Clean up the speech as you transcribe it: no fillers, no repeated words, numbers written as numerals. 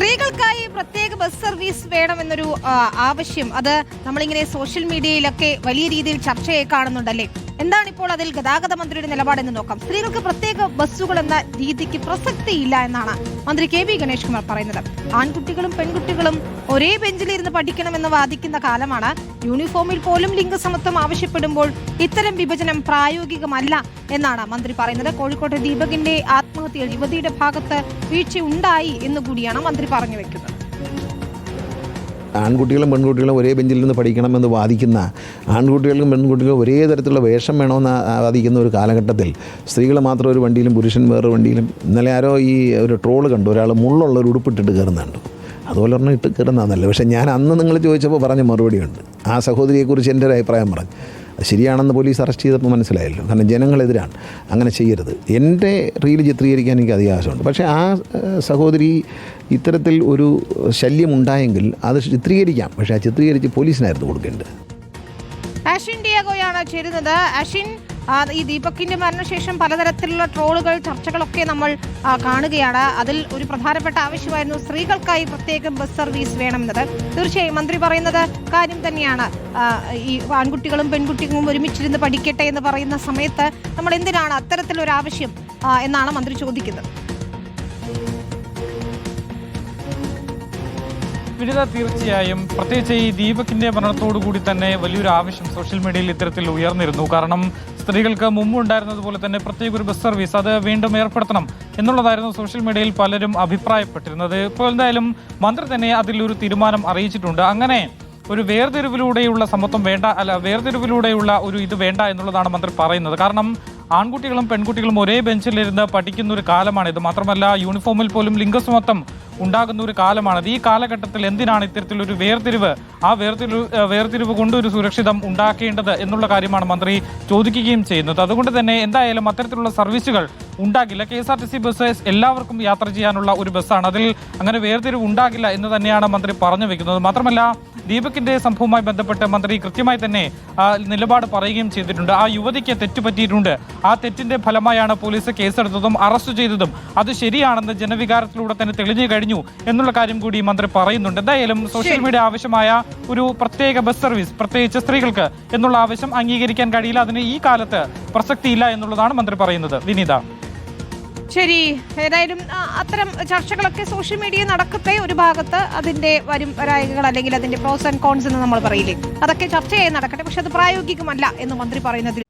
സ്ത്രീകൾക്കായി പ്രത്യേക bus service വേണമെന്നൊരു ആവശ്യം അത് നമ്മളിങ്ങനെ സോഷ്യൽ മീഡിയയിലൊക്കെ വലിയ രീതിയിൽ ചർച്ചയായി കാണുന്നുണ്ടല്ലേ. എന്താണ് ഇപ്പോൾ അതിൽ ഗതാഗത മന്ത്രിയുടെ നിലപാടെന്ന് നോക്കാം. സ്ത്രീകൾക്ക് പ്രത്യേക ബസ്സുകൾ എന്ന രീതിക്ക് പ്രസക്തിയില്ല എന്നാണ് മന്ത്രി കെ.ബി. ഗണേഷ് കുമാർ പറയുന്നത്. ആൺകുട്ടികളും പെൺകുട്ടികളും ഒരേ ബെഞ്ചിലിരുന്ന് പഠിക്കണമെന്ന് വാദിക്കുന്ന കാലമാണ്. യൂണിഫോമിൽ പോലും ലിംഗസമത്വം ആവശ്യപ്പെടുമ്പോൾ ഇത്തരം വിഭജനം പ്രായോഗികമല്ല എന്നാണ് മന്ത്രി പറയുന്നത്. കോഴിക്കോട്ടെ ദീപകിന്റെ ആത്മഹത്യയിൽ യുവതിയുടെ ഭാഗത്ത് വീഴ്ചയുണ്ടായി എന്നുകൂടിയാണ് മന്ത്രി പറഞ്ഞു വെക്കുന്നത്. ആൺകുട്ടികളും പെൺകുട്ടികളും ഒരേ ബെഞ്ചിൽ നിന്ന് പഠിക്കണമെന്ന് വാദിക്കുന്ന, ആൺകുട്ടികൾക്കും പെൺകുട്ടികളും ഒരേ തരത്തിലുള്ള വേഷം വേണമെന്ന് വാദിക്കുന്ന ഒരു കാലഘട്ടത്തിൽ സ്ത്രീകൾ മാത്രം ഒരു വണ്ടിയിലും പുരുഷൻ വേറൊരു വണ്ടിയിലും. ഇന്നലെ ആരോ ഈ ഒരു ട്രോള് കണ്ടു, ഒരാൾ മുള്ളുള്ള ഒരു ഉടുപ്പിട്ടിട്ട് കയറുന്നുണ്ട്. അതുപോലെ ഒരെണ്ണം ഇട്ട് കയറുന്നതല്ല. പക്ഷേ ഞാൻ അന്ന് നിങ്ങൾ ചോദിച്ചപ്പോൾ പറഞ്ഞ മറുപടിയുണ്ട്. ആ സഹോദരിയെക്കുറിച്ച് എൻ്റെ ഒരു അഭിപ്രായം പറഞ്ഞു. ശരിയാണെന്ന് പോലീസ് അറസ്റ്റ് ചെയ്തപ്പോൾ മനസ്സിലായല്ലോ. കാരണം ജനങ്ങളെതിരാണ്, അങ്ങനെ ചെയ്യരുത്. എൻ്റെ റീൽ ചിത്രീകരിക്കാൻ എനിക്ക് അധികം ആവശ്യമുണ്ട്. പക്ഷേ ആ സഹോദരി ഇത്തരത്തിൽ ഒരു ശല്യമുണ്ടായെങ്കിൽ അത് ചിത്രീകരിക്കാം. പക്ഷേ ആ ചിത്രീകരിച്ച് പോലീസിനായിരുന്നു കൊടുക്കേണ്ടത്. അശ്വിൻ ഡിയാഗോയാണ് ചേരുന്നത്. അശ്വിൻ, ഈ ദീപകിന്റെ മരണശേഷം പലതരത്തിലുള്ള ട്രോളുകൾ, ചർച്ചകളൊക്കെ നമ്മൾ കാണുകയാണ്. അതിൽ ഒരു പ്രധാനപ്പെട്ട ആവശ്യമായിരുന്നു സ്ത്രീകൾക്കായി പ്രത്യേകം ബസ് സർവീസ് വേണമെന്നത്. തീർച്ചയായും മന്ത്രി പറയുന്നത് കാര്യം തന്നെയാണ്. ഈ ആൺകുട്ടികളും പെൺകുട്ടികളും ഒരുമിച്ചിരുന്ന് പഠിക്കട്ടെ എന്ന് പറയുന്ന സമയത്ത് നമ്മൾ എന്തിനാണ് അത്തരത്തിലൊരു ആവശ്യം എന്നാണ് മന്ത്രി ചോദിക്കുന്നത്. വിനിത, തീർച്ചയായും പ്രത്യേകിച്ച് ഈ ദീപകിന്റെ മരണത്തോടു കൂടി തന്നെ വലിയൊരു ആവശ്യം സോഷ്യൽ മീഡിയയിൽ ഇത്തരത്തിൽ ഉയർന്നിരുന്നു. കാരണം സ്ത്രീകൾക്ക് മുമ്പ് ഉണ്ടായിരുന്നതുപോലെ തന്നെ പ്രത്യേക ഒരു ബസ് സർവീസ് അത് വീണ്ടും ഏർപ്പെടുത്തണം എന്നുള്ളതായിരുന്നു സോഷ്യൽ മീഡിയയിൽ പലരും അഭിപ്രായപ്പെട്ടിരുന്നത്. ഇപ്പോൾ എന്തായാലും മന്ത്രി തന്നെ അതിലൊരു തീരുമാനം അറിയിച്ചിട്ടുണ്ട്. അങ്ങനെ ഒരു വേർതിരിവിലൂടെയുള്ള സമത്വം വേണ്ട, വേർതിരിവിലൂടെയുള്ള ഒരു ഇത് വേണ്ട എന്നുള്ളതാണ് മന്ത്രി പറയുന്നത്. കാരണം ആൺകുട്ടികളും പെൺകുട്ടികളും ഒരേ ബെഞ്ചിലിരുന്ന് പഠിക്കുന്ന ഒരു കാലമാണിത്. മാത്രമല്ല യൂണിഫോമിൽ പോലും ലിംഗസമത്വം ഉണ്ടാകുന്ന ഒരു കാലമാണത്. ഈ കാലഘട്ടത്തിൽ എന്തിനാണ് ഇത്തരത്തിലൊരു വേർതിരിവ്, ആ വേർതിരിവ് കൊണ്ട് ഒരു സുരക്ഷിതം ഉണ്ടാക്കേണ്ടത് എന്നുള്ള കാര്യമാണ് മന്ത്രി ചോദിക്കുകയും ചെയ്യുന്നത്. അതുകൊണ്ട് തന്നെ എന്തായാലും അത്തരത്തിലുള്ള സർവീസുകൾ ഉണ്ടാകില്ല. KSRTC ബസ് എല്ലാവർക്കും യാത്ര ചെയ്യാനുള്ള ഒരു ബസ്സാണ്. അതിൽ അങ്ങനെ വേർതിരിവ് ഉണ്ടാകില്ല എന്ന് തന്നെയാണ് മന്ത്രി പറഞ്ഞു വെക്കുന്നത്. മാത്രമല്ല ദീപകിന്റെ സംഭവവുമായി ബന്ധപ്പെട്ട് മന്ത്രി കൃത്യമായി തന്നെ നിലപാട് പറയുകയും ചെയ്തിട്ടുണ്ട്. ആ യുവതിക്ക് തെറ്റ് പറ്റിയിട്ടുണ്ട്. ആ തെറ്റിന്റെ ഫലമായാണ് പോലീസ് കേസെടുത്തതും അറസ്റ്റ് ചെയ്തതും. അത് ശരിയാണെന്ന് ജനവികാരത്തിലൂടെ തന്നെ തെളിഞ്ഞു കഴിഞ്ഞു എന്നുള്ള കാര്യം കൂടി മന്ത്രി പറയുന്നുണ്ട്. എന്തായാലും സോഷ്യൽ മീഡിയ ആവശ്യമായ ഒരു പ്രത്യേക ബസ് സർവീസ് പ്രത്യേകിച്ച് സ്ത്രീകൾക്ക് എന്നുള്ള ആവശ്യം അംഗീകരിക്കാൻ കഴിയില്ല. അതിന് ഈ കാലത്ത് പ്രസക്തിയില്ല എന്നുള്ളതാണ് മന്ത്രി പറയുന്നത്. വിനീത, ശരി, ഏതായാലും അത്തരം ചർച്ചകളൊക്കെ സോഷ്യൽ മീഡിയ നടക്കട്ടെ. ഒരു ഭാഗത്ത് അതിന്റെ വരായികൾ അല്ലെങ്കിൽ അതിന്റെ പ്രോസ് ആൻഡ് കോൺസ് എന്ന് നമ്മൾ പറയില്ലേ, അതൊക്കെ ചർച്ചയായി നടക്കട്ടെ. പക്ഷെ അത് പ്രായോഗികമല്ല എന്ന് മന്ത്രി പറയുന്നതിൽ